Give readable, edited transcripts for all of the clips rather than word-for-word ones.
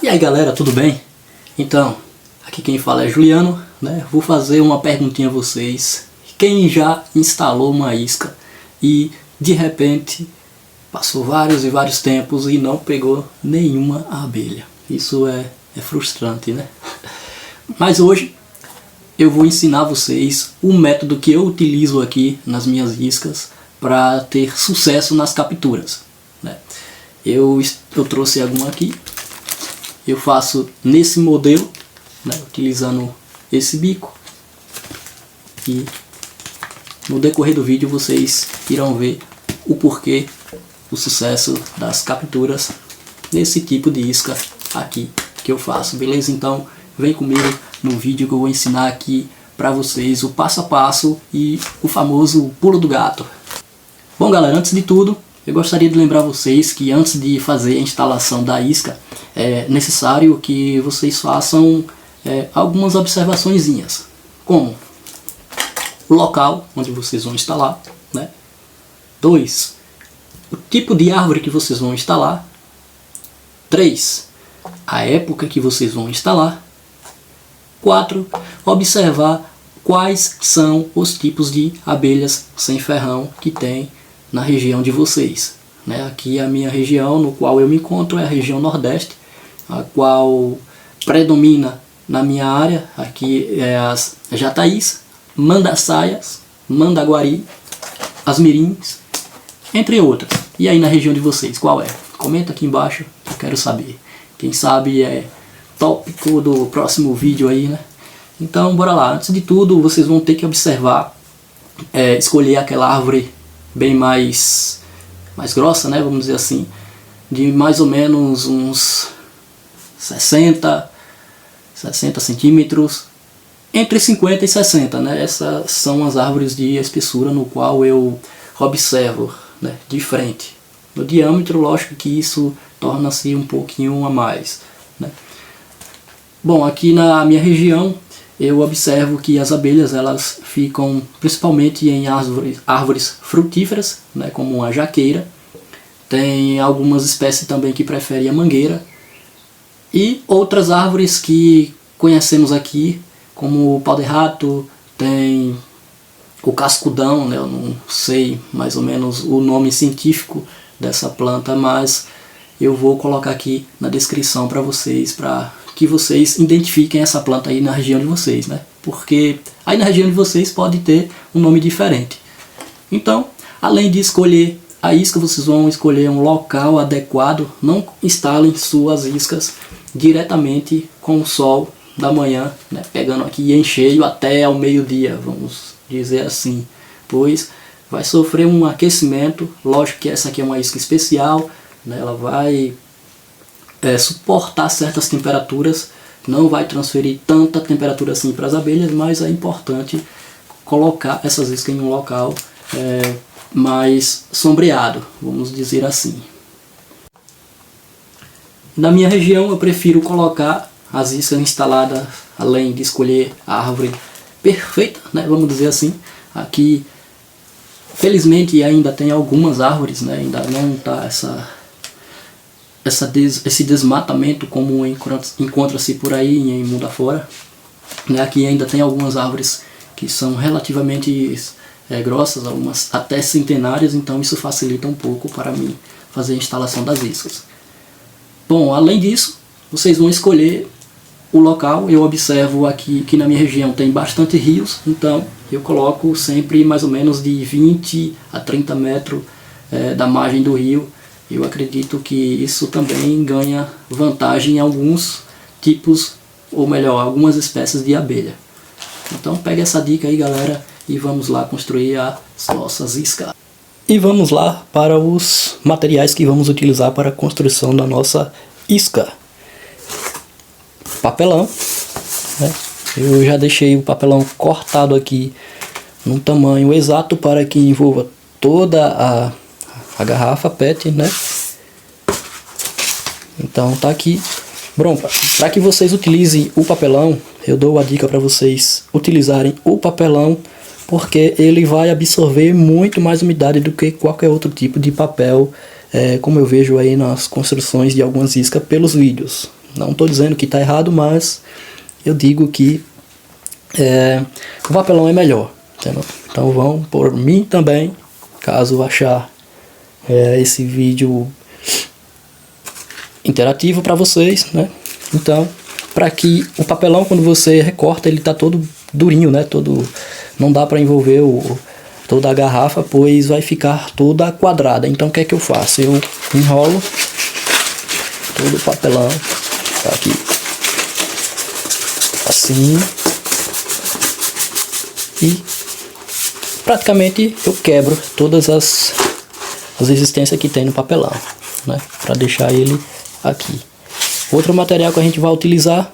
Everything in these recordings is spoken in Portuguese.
E aí galera, tudo bem? Então, aqui quem fala é Juliano, né? Vou fazer uma perguntinha a vocês. Quem já instalou uma isca e de repente passou vários e vários tempos e não pegou nenhuma abelha? Isso é frustrante, né? Mas hoje eu vou ensinar vocês o método que eu utilizo aqui nas minhas iscas para ter sucesso nas capturas, né? Eu trouxe alguma aqui. Eu faço nesse modelo, né, utilizando esse bico, e no decorrer do vídeo vocês irão ver o porquê do sucesso das capturas nesse tipo de isca aqui que eu faço, beleza? Então vem comigo no vídeo que eu vou ensinar aqui para vocês o passo a passo e o famoso pulo do gato. Bom galera, antes de tudo eu gostaria de lembrar vocês que antes de fazer a instalação da isca é necessário que vocês façam algumas observaçõezinhas, como o local onde vocês vão instalar, né? 2. O tipo de árvore que vocês vão instalar. 3. A época que vocês vão instalar. 4. Observar quais são os tipos de abelhas sem ferrão que tem na região de vocês, né? Aqui a minha região no qual eu me encontro é a região Nordeste, a qual predomina na minha área aqui é as jataís, mandaçaias, mandaguari, as mirins, entre outras. E aí na região de vocês, qual é? Comenta aqui embaixo, eu quero saber. Quem sabe é tópico do próximo vídeo aí, né? Então bora lá. Antes de tudo vocês vão ter que observar, escolher aquela árvore bem mais grossa, né, vamos dizer assim, de mais ou menos uns 60 centímetros, entre 50 e 60, né, essas são as árvores de espessura no qual eu observo, né, de frente. No diâmetro, lógico que isso torna-se um pouquinho a mais, né. Bom, aqui na minha região eu observo que as abelhas elas ficam principalmente em árvores frutíferas, né, como a jaqueira. Tem algumas espécies também que preferem a mangueira. E outras árvores que conhecemos aqui, como o pau-de-rato, tem o cascudão, né, eu não sei mais ou menos o nome científico dessa planta, mas eu vou colocar aqui na descrição para vocês, para que vocês identifiquem essa planta aí na região de vocês, né? Porque aí na região de vocês pode ter um nome diferente. Então, além de escolher a isca, vocês vão escolher um local adequado. Não instalem suas iscas diretamente com o sol da manhã, né? Pegando aqui em cheio até ao meio-dia, vamos dizer assim. Pois vai sofrer um aquecimento. Lógico que essa aqui é uma isca especial, né? Ela vai suportar certas temperaturas, não vai transferir tanta temperatura assim para as abelhas, mas é importante colocar essas iscas em um local mais sombreado, vamos dizer assim. Na minha região eu prefiro colocar as iscas instaladas, além de escolher a árvore perfeita, né, vamos dizer assim. Aqui felizmente ainda tem algumas árvores, né, ainda não está esse desmatamento como encontra-se por aí em mundo afora, né? Aqui ainda tem algumas árvores que são relativamente grossas, algumas até centenárias, então isso facilita um pouco para mim fazer a instalação das iscas. Bom, além disso, vocês vão escolher o local. Eu observo aqui que na minha região tem bastante rios, então eu coloco sempre mais ou menos de 20 a 30 metros da margem do rio. Eu acredito que isso também ganha vantagem em alguns tipos, ou melhor, algumas espécies de abelha. Então pega essa dica aí galera e vamos lá construir as nossas iscas. E vamos lá para os materiais que vamos utilizar para a construção da nossa isca. Papelão, né? Eu já deixei o papelão cortado aqui num tamanho exato para que envolva toda a garrafa PET, né? Então tá aqui. Bom, para que vocês utilizem o papelão, eu dou a dica para vocês utilizarem o papelão, porque ele vai absorver muito mais umidade do que qualquer outro tipo de papel, como eu vejo aí nas construções de algumas iscas pelos vídeos. Não estou dizendo que está errado, mas eu digo que o papelão é melhor, entendeu? Então vão por mim também, caso achar esse vídeo interativo para vocês, né? Então, para que o papelão, quando você recorta, ele tá todo durinho, né? Não dá para envolver toda a garrafa, pois vai ficar toda quadrada. Então, o que é que eu faço? Eu enrolo todo o papelão, tá aqui, assim, e praticamente eu quebro todas as resistências que tem no papelão, né? Para deixar ele aqui. Outro material que a gente vai utilizar,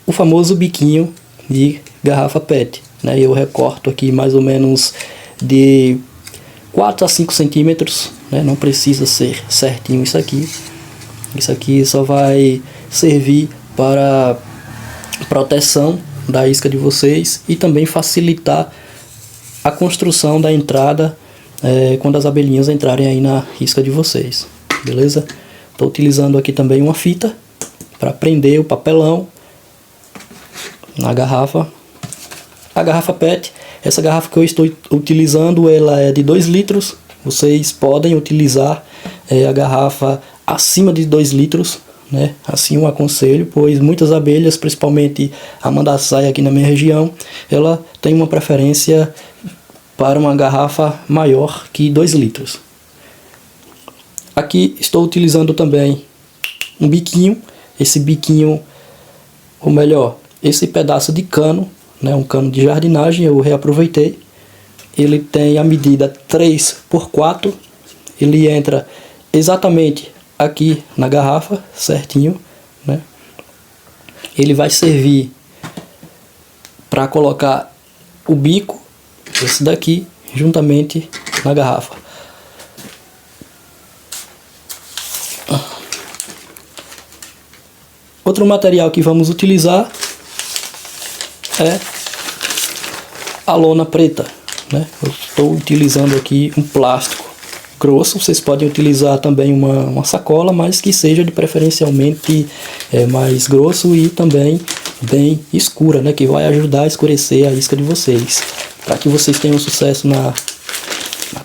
o famoso biquinho de garrafa PET, né? Eu recorto aqui mais ou menos de 4 a 5 centímetros, né? Não precisa ser certinho isso aqui. Isso aqui só vai servir para proteção da isca de vocês e também facilitar a construção da entrada quando as abelhinhas entrarem aí na isca de vocês, beleza? Estou utilizando aqui também uma fita para prender o papelão na garrafa. A garrafa PET, essa garrafa que eu estou utilizando, ela é de 2 litros. Vocês podem utilizar a garrafa acima de 2 litros, né? Assim eu aconselho, pois muitas abelhas, principalmente a mandaçaia aqui na minha região, ela tem uma preferência para uma garrafa maior que 2 litros. Aqui estou utilizando também um biquinho. Esse biquinho, ou melhor, esse pedaço de cano, né, um cano de jardinagem, eu reaproveitei. Ele tem a medida 3x4. Ele entra exatamente aqui na garrafa, certinho, né? Ele vai servir para colocar o bico, esse daqui, juntamente na garrafa. Outro material que vamos utilizar é a lona preta, né? Eu estou utilizando aqui um plástico grosso. Vocês podem utilizar também uma sacola, mas que seja de preferencialmente mais grosso e também bem escura, né? Que vai ajudar a escurecer a isca de vocês, para que vocês tenham sucesso na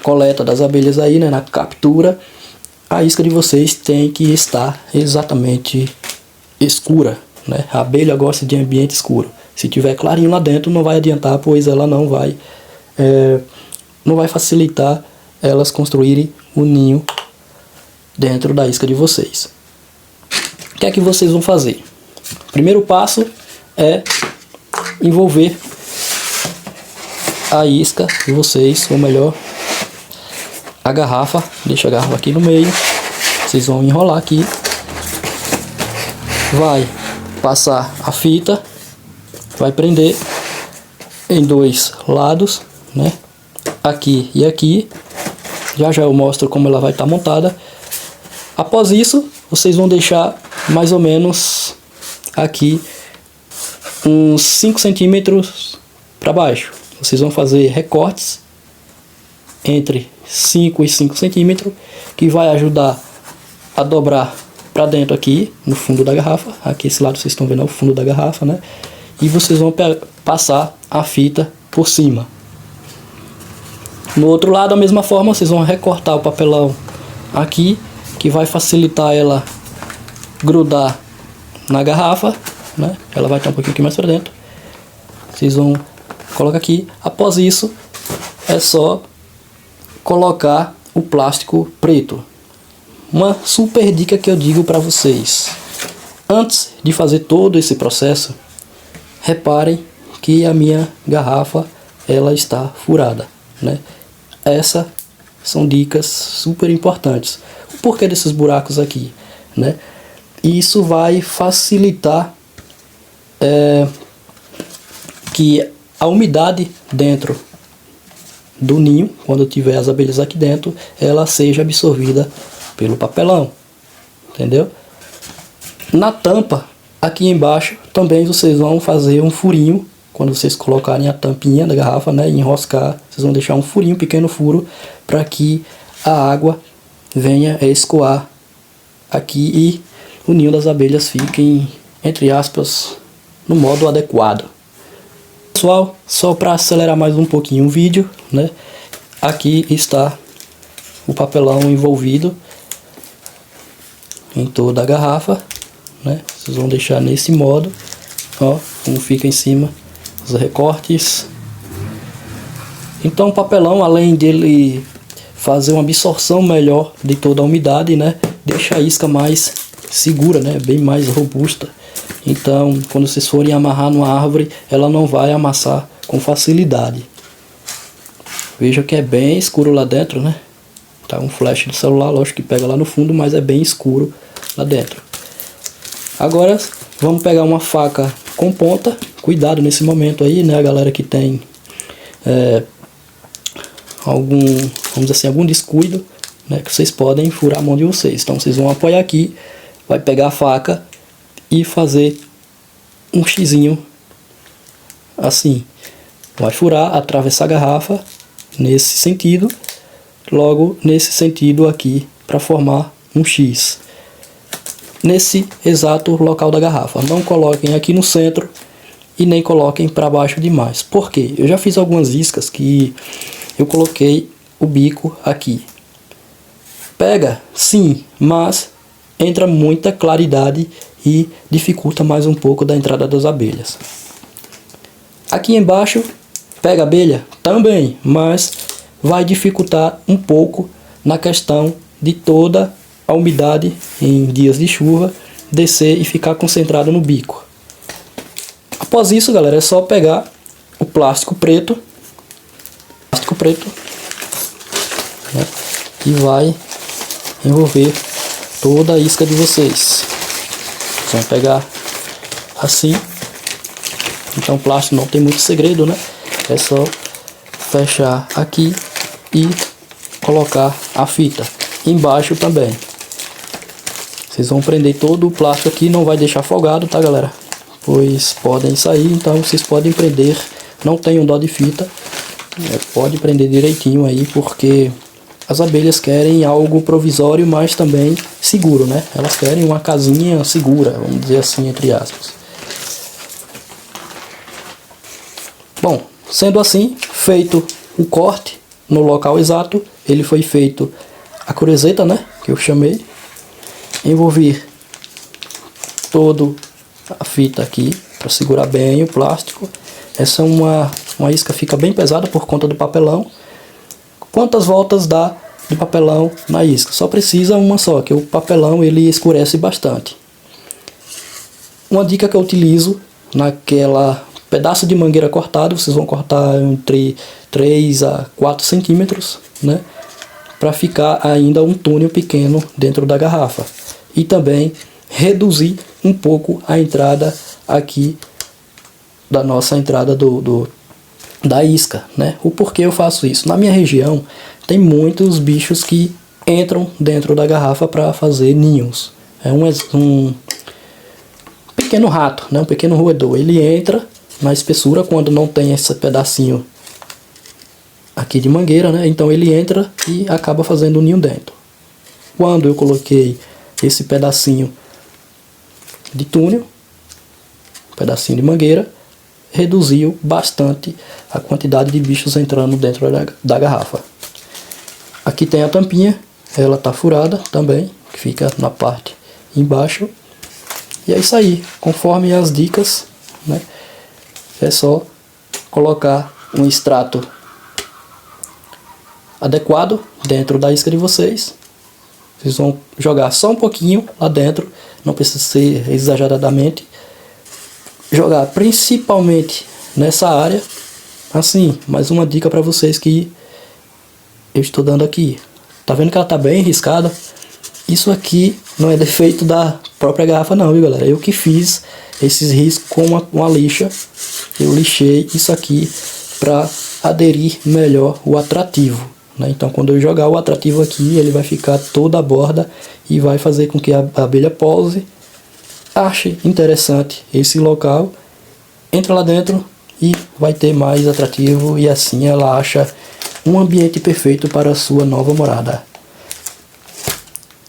coleta das abelhas aí, né? Na captura. A isca de vocês tem que estar exatamente escura, né? A abelha gosta de ambiente escuro. Se tiver clarinho lá dentro, não vai adiantar, pois ela não vai facilitar elas construírem o ninho dentro da isca de vocês. O que é que vocês vão fazer? O primeiro passo é envolver a isca de vocês, ou melhor, a garrafa. Deixa a garrafa aqui no meio. Vocês vão enrolar aqui. Vai passar a fita, vai prender em 2 lados, né? Aqui e aqui. Já eu mostro como ela vai estar montada. Após isso, vocês vão deixar mais ou menos aqui uns 5 centímetros para baixo. Vocês vão fazer recortes entre 5 e 5 centímetros, que vai ajudar a dobrar para dentro aqui no fundo da garrafa. Aqui esse lado vocês estão vendo é o fundo da garrafa, né? E vocês vão passar a fita por cima. No outro lado, da mesma forma, vocês vão recortar o papelão aqui, que vai facilitar ela grudar na garrafa, né? Ela vai estar um pouquinho aqui mais para dentro. Vocês vão colocar aqui. Após isso, é só colocar o plástico preto. Uma super dica que eu digo para vocês: antes de fazer todo esse processo, reparem que a minha garrafa ela está furada, né? Essas são dicas super importantes. O porquê desses buracos aqui, né? Isso vai facilitar que a umidade dentro do ninho, quando tiver as abelhas aqui dentro, ela seja absorvida pelo papelão. entendeu? Na tampa, aqui embaixo, também vocês vão fazer um furinho. Quando vocês colocarem a tampinha da garrafa, né, e enroscar, vocês vão deixar um furinho, um pequeno furo, para que a água venha a escoar aqui e o ninho das abelhas fiquem, entre aspas, no modo adequado. Pessoal, só para acelerar mais um pouquinho o vídeo, né, aqui está o papelão envolvido em toda a garrafa, né, vocês vão deixar nesse modo, ó, como fica em cima. Os recortes. Então o papelão, além dele fazer uma absorção melhor de toda a umidade, né, deixa a isca mais segura, né, bem mais robusta. Então quando vocês forem amarrar numa árvore, ela não vai amassar com facilidade. Veja que é bem escuro lá dentro, né? Tá um flash do celular, lógico que pega lá no fundo, mas é bem escuro lá dentro. Agora vamos pegar uma faca com ponta. Cuidado nesse momento aí, né, a galera que tem vamos dizer assim, algum descuido, né, que vocês podem furar a mão de vocês. Então vocês vão apoiar aqui, vai pegar a faca e fazer um xizinho assim. Vai furar, atravessar a garrafa nesse sentido, logo nesse sentido aqui, para formar um X. Nesse exato local da garrafa. Não coloquem aqui no centro e nem coloquem para baixo demais. Por quê? Eu já fiz algumas iscas que eu coloquei o bico aqui. Pega, sim, mas entra muita claridade e dificulta mais um pouco da entrada das abelhas. Aqui embaixo, pega abelha? Também, mas vai dificultar um pouco na questão de toda a umidade em dias de chuva descer e ficar concentrado no bico. Após isso, galera, é só pegar o plástico preto, né, e vai envolver toda a isca de vocês. Vocês vão pegar assim. Então o plástico não tem muito segredo, né? É só fechar aqui e colocar a fita embaixo também. Vocês vão prender todo o plástico aqui, não vai deixar folgado, tá, galera? Pois podem sair, então vocês podem prender, não tenham dó de fita, pode prender direitinho aí, porque as abelhas querem algo provisório, mas também seguro, né? Elas querem uma casinha segura, vamos dizer assim, entre aspas. Bom, sendo assim, feito o corte no local exato, ele foi feito a cruzeta, né, que eu chamei, envolver todo a fita aqui para segurar bem o plástico. Essa é uma isca fica bem pesada por conta do papelão. Quantas voltas dá de papelão na isca? Só precisa uma só, que o papelão ele escurece bastante. Uma dica que eu utilizo naquela pedaço de mangueira cortado, vocês vão cortar entre 3 a 4 centímetros, né, para ficar ainda um túnel pequeno dentro da garrafa. E também reduzir um pouco a entrada aqui da nossa entrada da isca, né? O porquê eu faço isso? Na minha região tem muitos bichos que entram dentro da garrafa para fazer ninhos. É um pequeno rato, né? Um pequeno roedor. Ele entra na espessura quando não tem esse pedacinho aqui de mangueira, né? Então ele entra e acaba fazendo um ninho dentro. Quando eu coloquei esse pedacinho de túnel, pedacinho de mangueira, reduziu bastante a quantidade de bichos entrando dentro da garrafa. Aqui tem a tampinha, ela tá furada também, que fica na parte embaixo. E é isso aí, conforme as dicas, né? É só colocar um extrato adequado dentro da isca de vocês. Vocês vão jogar só um pouquinho lá dentro, não precisa ser exageradamente. Jogar principalmente nessa área. Assim, mais uma dica para vocês que eu estou dando aqui. Tá vendo que ela tá bem riscada? Isso aqui não é defeito da própria garrafa não, viu, galera? Eu que fiz esses riscos com uma lixa. Eu lixei isso aqui para aderir melhor o atrativo, né? Então quando eu jogar o atrativo aqui, ele vai ficar toda a borda e vai fazer com que a abelha pouse, ache interessante esse local, entra lá dentro e vai ter mais atrativo, e assim ela acha um ambiente perfeito para a sua nova morada.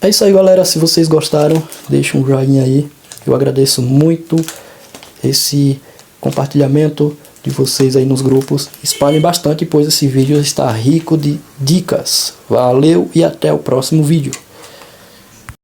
É isso aí, galera. Se vocês gostaram, deixa um joinha aí. Eu agradeço muito esse compartilhamento de vocês aí nos grupos. Espalhem bastante, pois esse vídeo está rico de dicas. Valeu e até o próximo vídeo.